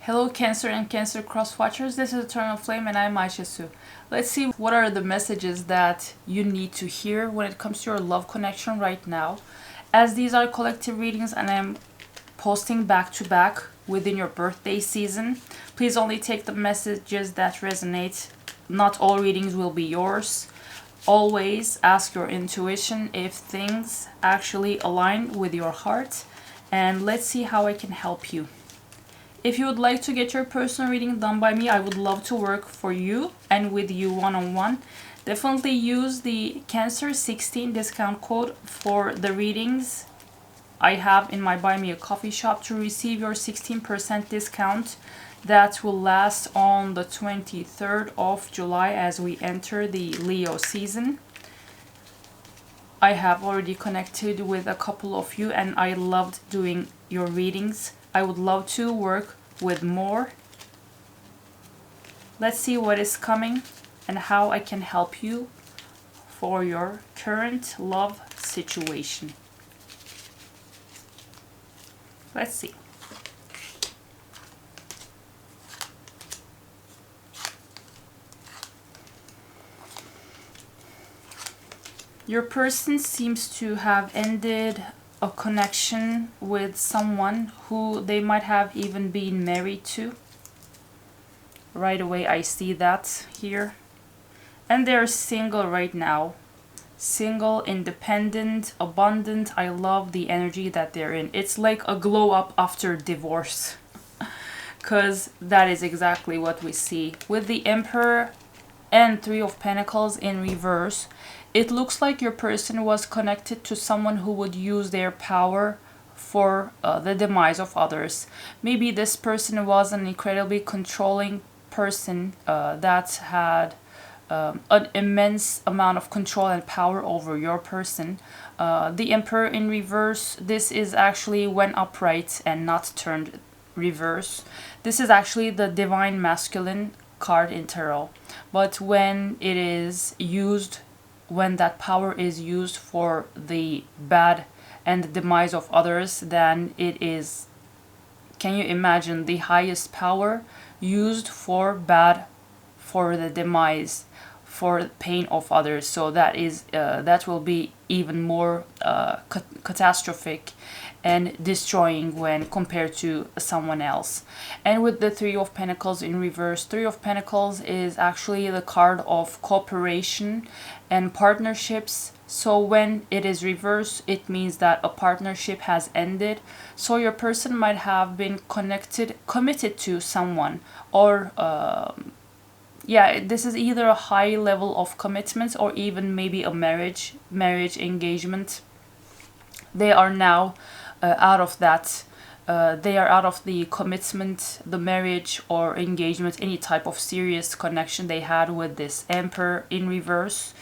Hello Cancer and Cancer Cross Watchers, this is Eternal Flame and I'm Aisha. Let's see what are the messages that you need to hear when it comes to your love connection right now. As these are collective readings and I'm posting back to back within your birthday season, please only take the messages that resonate. Not all readings will be yours. Always ask your intuition if things actually align with your heart, and let's see how I can help you. If you would like to get your personal reading done by me, I would love to work for you and with you one-on-one. Definitely use the Cancer 16 discount code for the readings I have in my Buy Me a Coffee shop to receive your 16% discount that will last on the 23rd of July as we enter the Leo season. I have already connected with a couple of you and I loved doing your readings. I would love to work with more. Let's see what is coming and how I can help you for your current love situation. Let's see. Your person seems to have ended a connection with someone who they might have even been married to. Right away I see that here. And they're single right now. Single, independent, abundant. I love the energy that they're in. It's like a glow up after divorce. Because that is exactly what we see. With the Emperor and Three of Pentacles in reverse, it looks like your person was connected to someone who would use their power for the demise of others. Maybe this person was an incredibly controlling person that had an immense amount of control and power over your person. The Emperor in reverse, this is actually when upright and not turned reverse. This is actually the Divine Masculine card in tarot. But when it is used, when that power is used for the bad and the demise of others, then it is, can you imagine, the highest power used for bad, for the demise, for the pain of others. So that is that will be even more catastrophic and destroying when compared to someone else. And with the Three of Pentacles in reverse, Three of Pentacles is actually the card of cooperation and partnerships. So when it is reversed, it means that a partnership has ended. So your person might have been committed to someone, or yeah, this is either a high level of commitment or even maybe a marriage engagement. They are now out of that. They are out of the commitment, the marriage or engagement, any type of serious connection they had with this Emperor in reverse.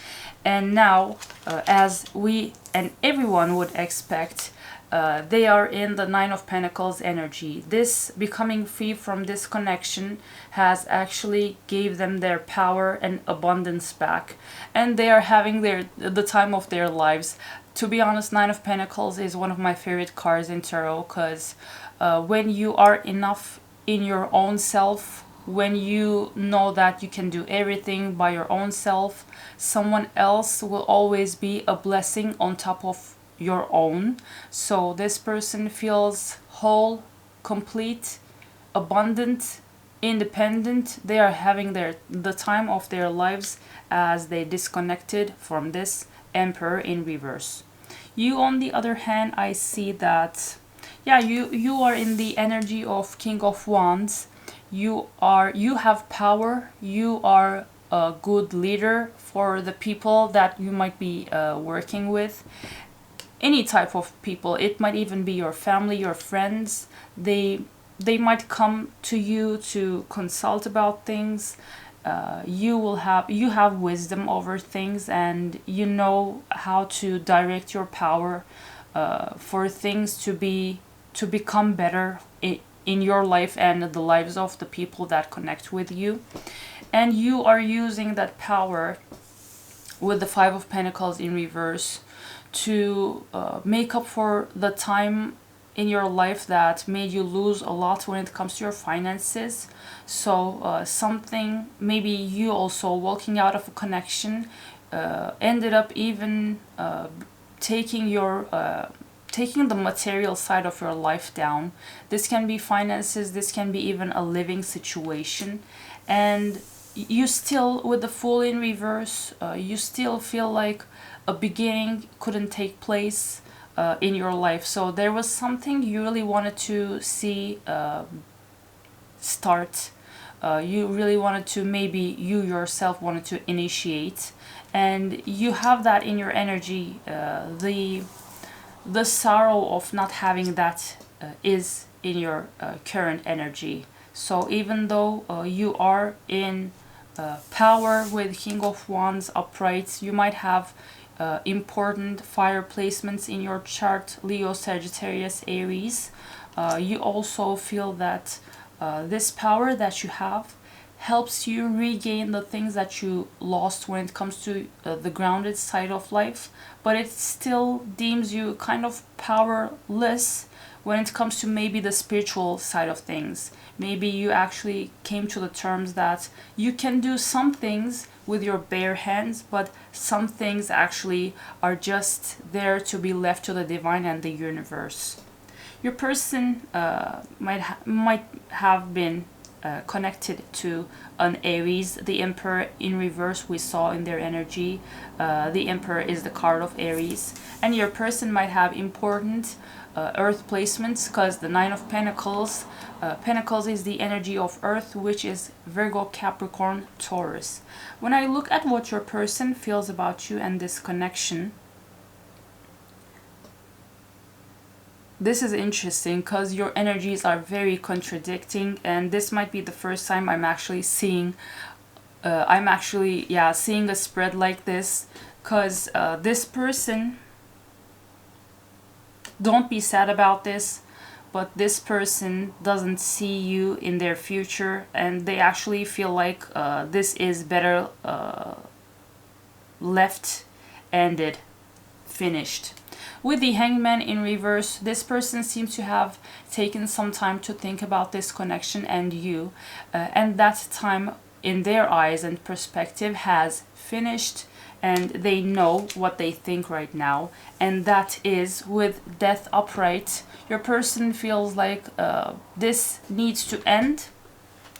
And now, as we and everyone would expect, they are in the Nine of Pentacles energy. This becoming free from this connection has actually gave them their power and abundance back, and they are having the time of their lives. To be honest, Nine of Pentacles is one of my favorite cards in tarot, because when you are enough in your own self, when you know that you can do everything by your own self, someone else will always be a blessing on top of your own. So this person feels whole, complete, abundant, independent. They are having the time of their lives as they disconnected from this Emperor in reverse. You, on the other hand, I see that, yeah, you are in the energy of King of Wands. You have power. You are a good leader for the people that you might be working with. Any type of people. It might even be your family, your friends. They might come to you to consult about things. You have wisdom over things, and you know how to direct your power for things to become better in your life and the lives of the people that connect with you. And you are using that power with the Five of Pentacles in reverse to make up for the time in your life that made you lose a lot when it comes to your finances. So something, maybe you also walking out of a connection ended up even taking your taking the material side of your life down. This can be finances, this can be even a living situation, and you still, with the Fool in reverse, you still feel like a beginning couldn't take place in your life. So there was something you really wanted to see start. You really wanted to, maybe you yourself wanted to initiate, and you have that in your energy. The sorrow of not having that is in your current energy. So even though you are in power with King of Wands upright, you might have important fire placements in your chart, Leo, Sagittarius, Aries. You also feel that this power that you have helps you regain the things that you lost when it comes to the grounded side of life, but it still deems you kind of powerless when it comes to maybe the spiritual side of things. Maybe you actually came to the terms that you can do some things with your bare hands, but some things actually are just there to be left to the divine and the universe. Your person might have been connected to an Aries. The Emperor in reverse we saw in their energy. The Emperor is the card of Aries, and your person might have important earth placements, because the Nine of Pentacles, Pentacles is the energy of earth, which is Virgo, Capricorn, Taurus. When I look at what your person feels about you and this connection, this is interesting because your energies are very contradicting, and this might be the first time I'm actually seeing seeing a spread like this, because this person, don't be sad about this, but this person doesn't see you in their future, and they actually feel like this is better left ended, finished. With the Hangman in reverse, this person seems to have taken some time to think about this connection and you, and that time in their eyes and perspective has finished, and they know what they think right now, and that is with Death upright. Your person feels like this needs to end.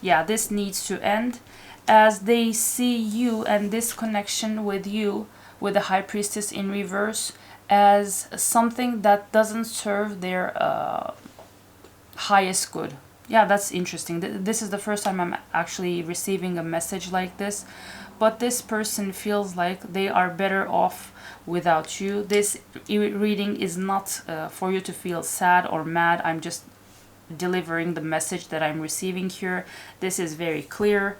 Yeah, this needs to end, as they see you and this connection with you, with the High Priestess in reverse, as something that doesn't serve their highest good. Yeah, that's interesting. This is the first time I'm actually receiving a message like this. But this person feels like they are better off without you. This reading is not for you to feel sad or mad. I'm just delivering the message that I'm receiving here. This is very clear.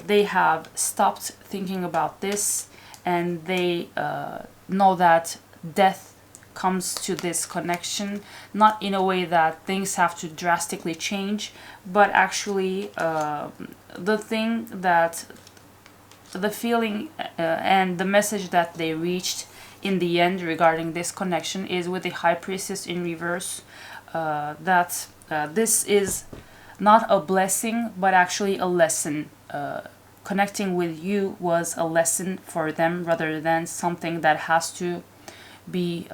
They have stopped thinking about this, and they know that death comes to this connection, not in a way that things have to drastically change, but actually the thing that the feeling and the message that they reached in the end regarding this connection is with the High Priestess in reverse, that this is not a blessing but actually a lesson. Connecting with you was a lesson for them rather than something that has to be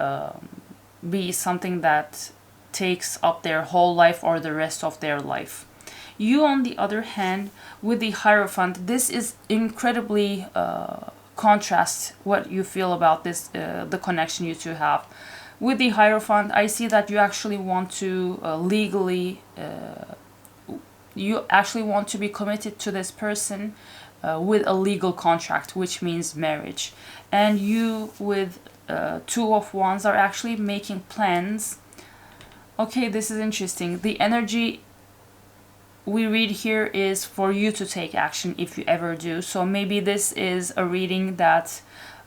something that takes up their whole life or the rest of their life. You, on the other hand, with the Hierophant, this is incredibly contrast what you feel about this, the connection you two have. With the Hierophant, I see that you actually want to legally, you actually want to be committed to this person with a legal contract, which means marriage. And you, with Two of Wands, are actually making plans. Okay, this is interesting. The energy we read here is for you to take action if you ever do. So maybe this is a reading that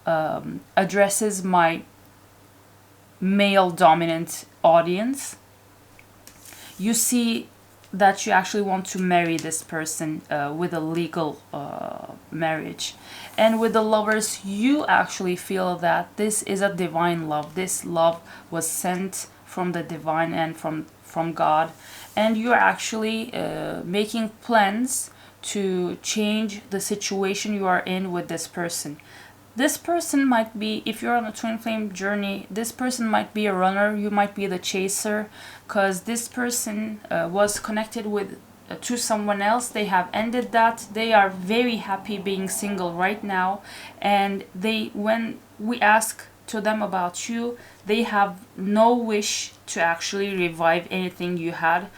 addresses my male dominant audience. You see that you actually want to marry this person with a legal marriage. And with the Lovers, you actually feel that this is a divine love. This love was sent from the divine and from God, and you're actually making plans to change the situation you are in with this person. This person might be, if you're on a twin flame journey, this person might be a runner, you might be the chaser, because this person was connected with to someone else. They have ended that. They are very happy being single right now, and when we ask to them about you, they have no wish to actually revive anything you had.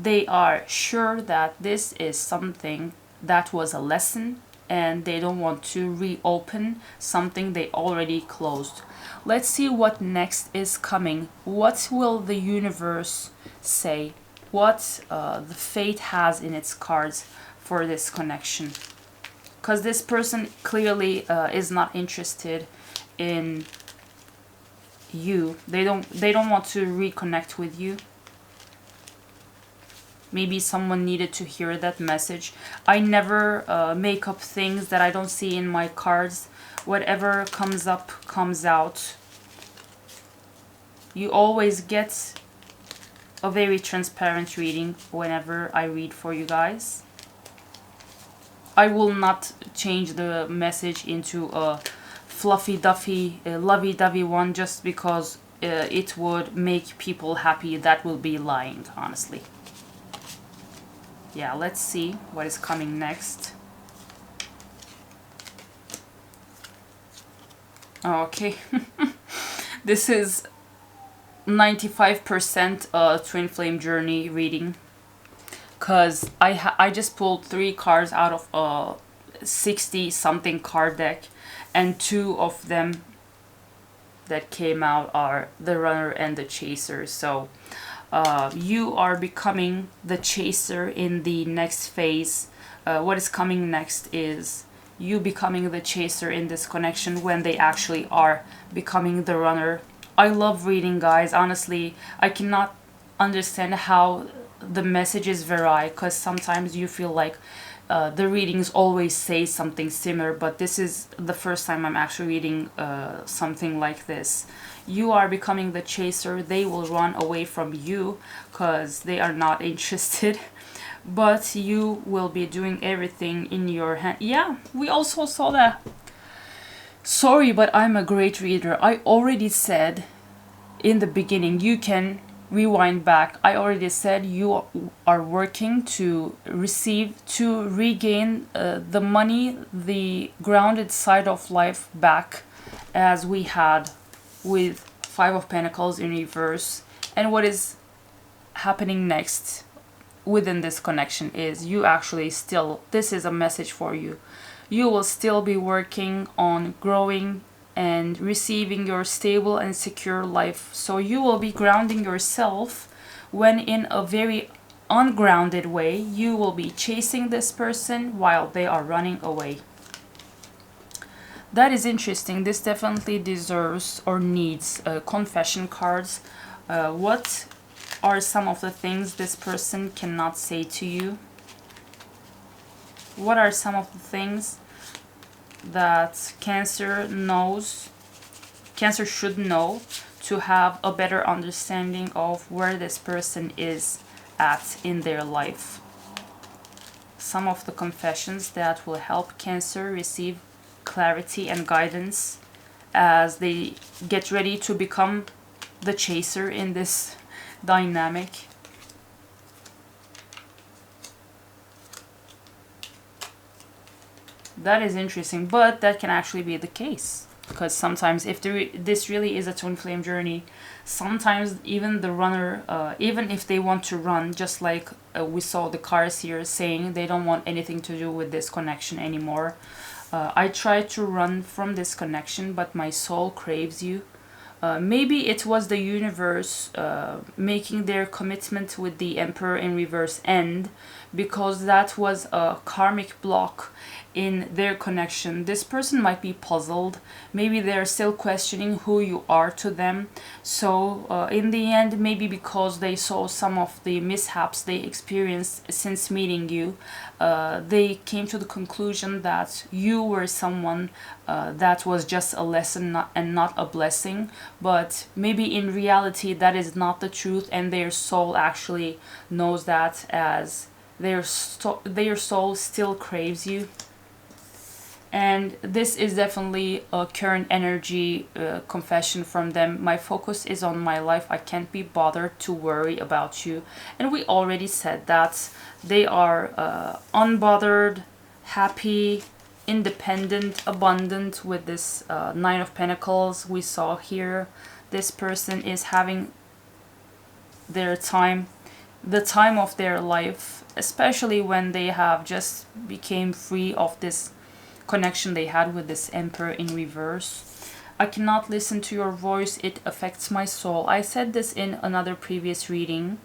They are sure that this is something that was a lesson, and they don't want to reopen something they already closed. Let's see what next is coming. What will the universe say? What the fate has in its cards for this connection? Because this person clearly is not interested in you. They don't want to reconnect with you. Maybe someone needed to hear that message. I never make up things that I don't see in my cards. Whatever comes up, comes out. You always get a very transparent reading whenever I read for you guys. I will not change the message into a fluffy-duffy, lovey-dovey one just because it would make people happy. That will be lying, honestly. Yeah, let's see what is coming next. Okay. This is 95% twin flame journey reading, because I just pulled 3 cards out of a 60 something card deck, and 2 of them that came out are the runner and the chaser. So you are becoming the chaser in the next phase. What is coming next is you becoming the chaser in this connection when they actually are becoming the runner. I love reading, guys. Honestly, I cannot understand how the messages vary, because sometimes you feel like the readings always say something similar, but this is the first time I'm actually reading something like this. You are becoming the chaser. They will run away from you because they are not interested, but you will be doing everything in your hand. Yeah, we also saw that. Sorry, but I'm a great reader. I already said in the beginning, you can rewind back. I already said you are working to regain the money, the grounded side of life back, as we had with 5 of Pentacles in reverse. And what is happening next within this connection is you actually still, this is a message for you. You will still be working on growing and receiving your stable and secure life. So you will be grounding yourself when in a very ungrounded way you will be chasing this person while they are running away. That is interesting. This definitely deserves or needs confession cards. What are some of the things this person cannot say to you? What are some of the things that Cancer knows, Cancer should know, to have a better understanding of where this person is at in their life? Some of the confessions that will help Cancer receive clarity and guidance as they get ready to become the chaser in this dynamic. That is interesting, but that can actually be the case, because sometimes if this really is a twin flame journey, sometimes even the runner, even if they want to run, just like we saw the cards here saying they don't want anything to do with this connection anymore. I tried to run from this connection, but my soul craves you. Maybe it was the universe making their commitment with the Emperor in reverse end, because that was a karmic block in their connection. This person might be puzzled. Maybe they're still questioning who you are to them. So in the end, maybe because they saw some of the mishaps they experienced since meeting you, they came to the conclusion that you were someone that was just a lesson and not a blessing. But maybe in reality that is not the truth, and their soul actually knows that, as their soul still craves you. And this is definitely a current energy confession from them. My focus is on my life. I can't be bothered to worry about you. And we already said that they are unbothered, happy, independent, abundant with this Nine of Pentacles we saw here. This person is having their time, the time of their life, especially when they have just became free of this connection they had with this Emperor in reverse. I cannot listen to your voice, it affects my soul. I said this in another previous reading.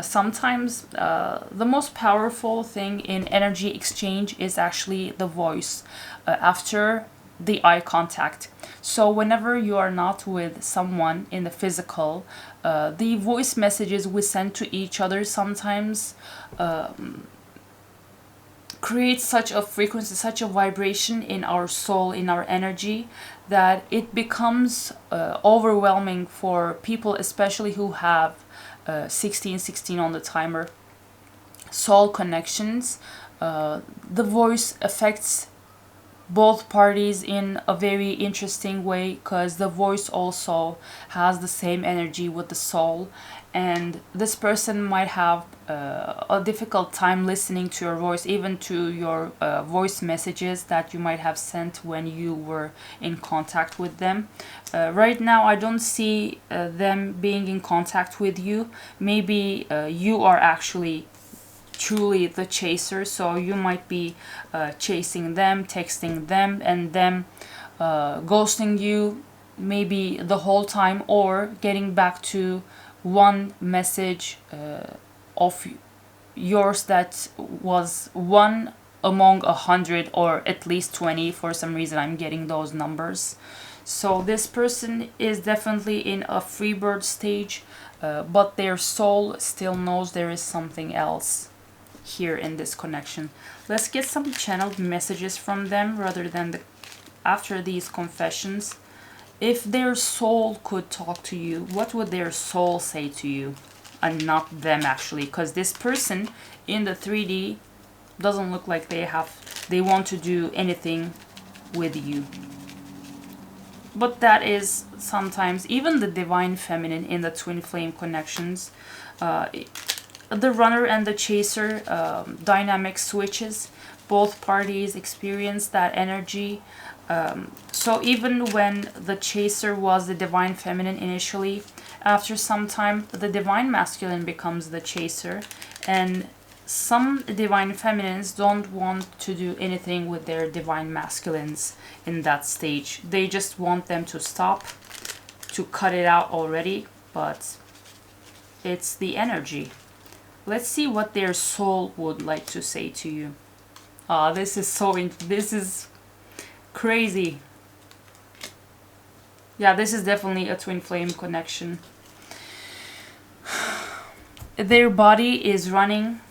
Sometimes the most powerful thing in energy exchange is actually the voice after the eye contact. So whenever you are not with someone in the physical, the voice messages we send to each other sometimes creates such a frequency, such a vibration in our soul, in our energy, that it becomes overwhelming for people, especially who have 1616 on the timer, soul connections. The voice affects both parties in a very interesting way, because the voice also has the same energy with the soul, and this person might have a difficult time listening to your voice, even to your voice messages that you might have sent when you were in contact with them. Right now I don't see them being in contact with you. Maybe you are actually truly the chaser, so you might be chasing them, texting them, and them ghosting you maybe the whole time, or getting back to one message of yours that was one among 100 or at least 20. For some reason I'm getting those numbers. So this person is definitely in a free bird stage, but their soul still knows there is something else here in this connection. Let's get some channeled messages from them rather than after these confessions. If their soul could talk to you, what would their soul say to you? And not them, actually, because this person in the 3D doesn't look like they want to do anything with you. But that is sometimes even the divine feminine in the twin flame connections. The runner and the chaser dynamic switches. Both parties experience that energy. So even when the chaser was the divine feminine initially, after some time the divine masculine becomes the chaser, and some divine feminines don't want to do anything with their divine masculines in that stage. They just want them to stop, to cut it out already, but it's the energy. Let's see what their soul would like to say to you. This is crazy. Yeah, this is definitely a twin flame connection. Their body is running,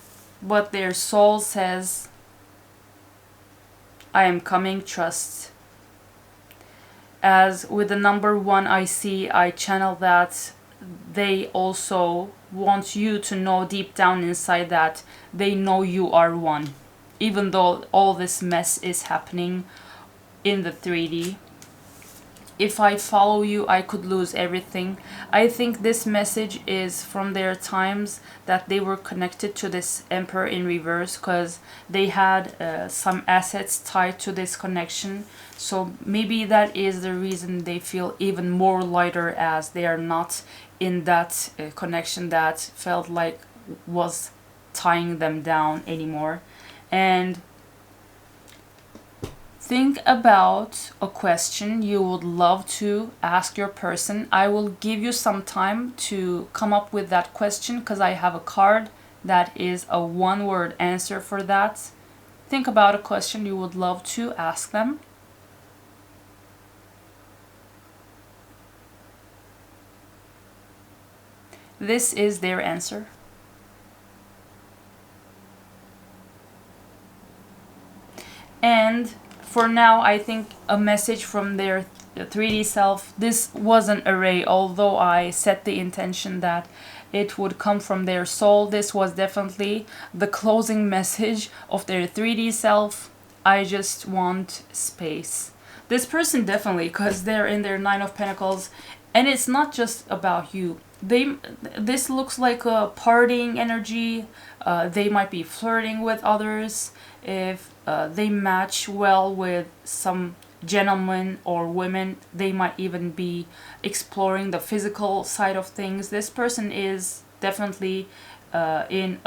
but their soul says, I am coming, trust. As with the number 1 I channel that they also want you to know deep down inside that they know you are one, even though all this mess is happening in the 3D. If I follow you, I could lose everything. I think this message is from their times that they were connected to this Emperor in reverse, because they had some assets tied to this connection. So maybe that is the reason they feel even more lighter, as they are not in that connection that felt like was tying them down anymore. And think about a question you would love to ask your person. I will give you some time to come up with that question, because I have a card that is a one-word answer for that. Think about a question you would love to ask them. This is their answer. And for now, I think a message from their 3D self. This was an array, although I set the intention that it would come from their soul. This was definitely the closing message of their 3D self. I just want space. This person definitely, because they're in their 9 of Pentacles, and it's not just about you. This looks like a partying energy. They might be flirting with others. If they match well with some gentlemen or women, they might even be exploring the physical side of things. This person is definitely in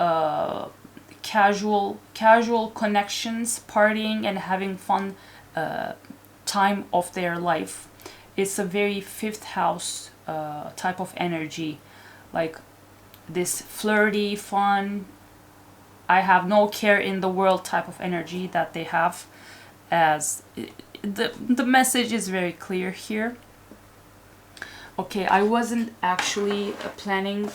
casual connections, partying and having fun time of their life. It's a very fifth house type of energy, like this flirty, fun, I have no care in the world type of energy that they have. As the message is very clear here. Okay, I wasn't actually planning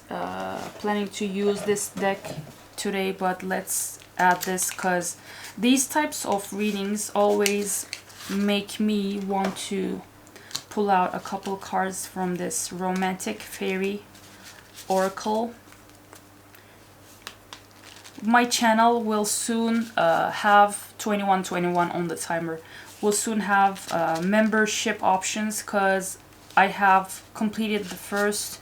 to use this deck today, but let's add this because these types of readings always make me want to pull out a couple cards from this romantic fairy oracle. My channel will soon have 2121 on the timer. We'll soon have membership options because I have completed the first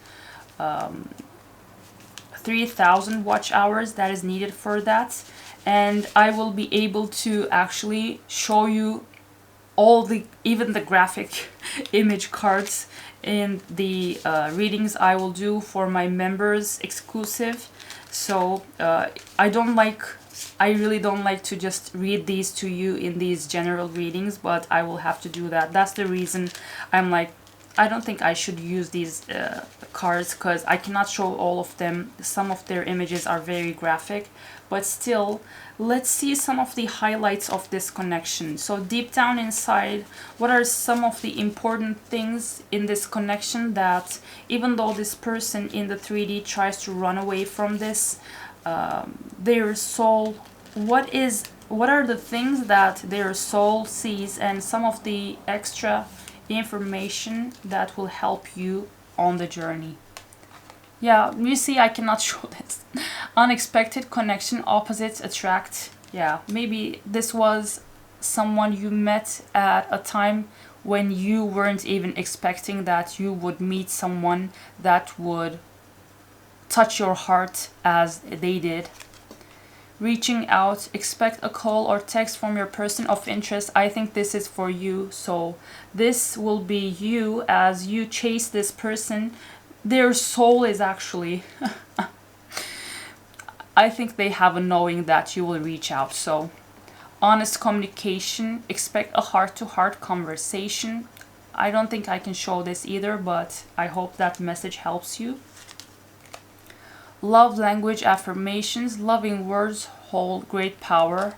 3,000 watch hours that is needed for that, and I will be able to actually show you all even the graphic image cards in the readings I will do for my members exclusive. So I really don't like to just read these to you in these general readings, but I will have to do that. That's the reason I'm like, I don't think I should use these cards because I cannot show all of them. Some of their images are very graphic, but still, let's see some of the highlights of this connection. So deep down inside, what are some of the important things in this connection that even though this person in the 3D tries to run away from this, their soul, what are the things that their soul sees, and some of the extra information that will help you on the journey. Yeah, you see, I cannot show this. Unexpected connection, opposites attract. Yeah, maybe this was someone you met at a time when you weren't even expecting that you would meet someone that would touch your heart as they did. Reaching out, expect a call or text from your person of interest. I think this is for you. So this will be you as you chase this person. Their soul is actually I think they have a knowing that you will reach out. So honest communication, expect a heart-to-heart conversation. I don't think I can show this either, but I hope that message helps you. Love language affirmations, loving words hold great power.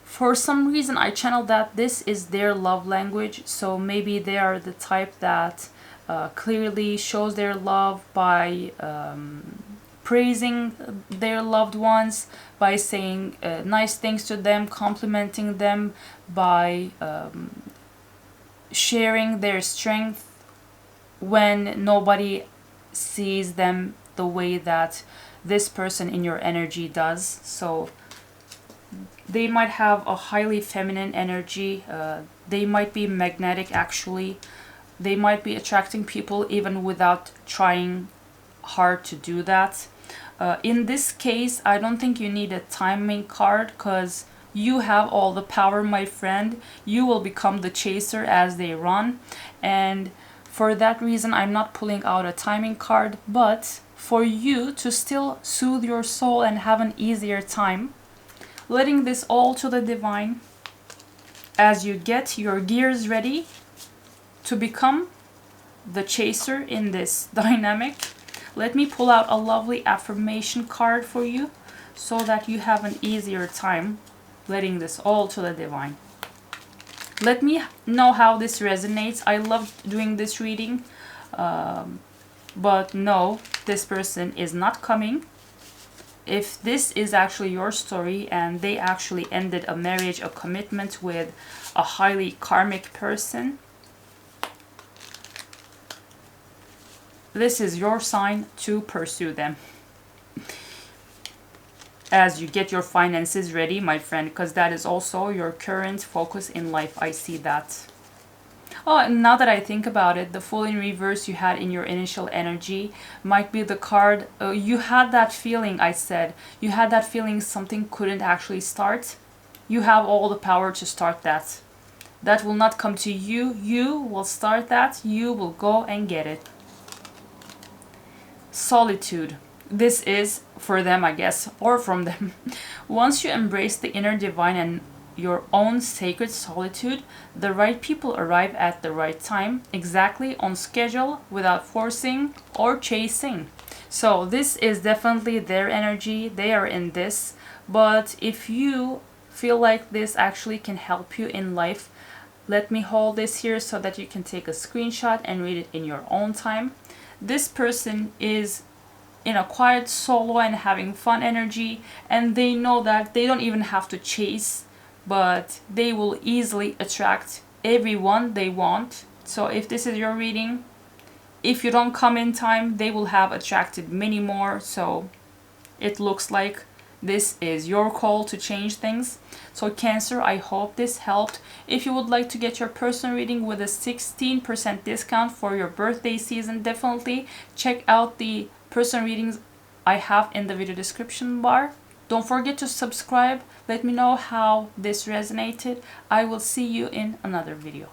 For some reason I channeled that this is their love language, so maybe they are the type that clearly shows their love by praising their loved ones, by saying nice things to them, complimenting them, by sharing their strength when nobody sees them the way that this person in your energy does. So they might have a highly feminine energy. They might be magnetic actually. They might be attracting people even without trying hard to do that. In this case, I don't think you need a timing card because you have all the power, my friend. You will become the chaser as they run. And for that reason, I'm not pulling out a timing card, but for you to still soothe your soul and have an easier time, letting this all to the divine as you get your gears ready to become the chaser in this dynamic. Let me pull out a lovely affirmation card for you. so that you have an easier time letting this all to the divine. Let me know how this resonates. I love doing this reading, but no, this person is not coming. If this is actually your story and they actually ended a marriage, a commitment with a highly karmic person, this is your sign to pursue them as you get your finances ready, my friend, because that is also your current focus in life. I see that. Oh, and now that I think about it, the Fool in reverse you had in your initial energy might be the card. You had that feeling, I said. You had that feeling something couldn't actually start. You have all the power to start that. That will not come to you. You will start that. You will go and get it. Solitude. This is for them, I guess, or from them. Once you embrace the inner divine and your own sacred solitude, the right people arrive at the right time, exactly on schedule, without forcing or chasing. So this is definitely their energy. They are in this. But if you feel like this actually can help you in life, let me hold this here so that you can take a screenshot and read it in your own time. This person is in a quiet solo and having fun energy, and they know that they don't even have to chase, but they will easily attract everyone they want. So if this is your reading, if you don't come in time, they will have attracted many more. So it looks like this is your call to change things. So Cancer, I hope this helped. If you would like to get your personal reading with a 16% discount for your birthday season, definitely check out the personal readings I have in the video description bar. Don't forget to subscribe. Let me know how this resonated. I will see you in another video.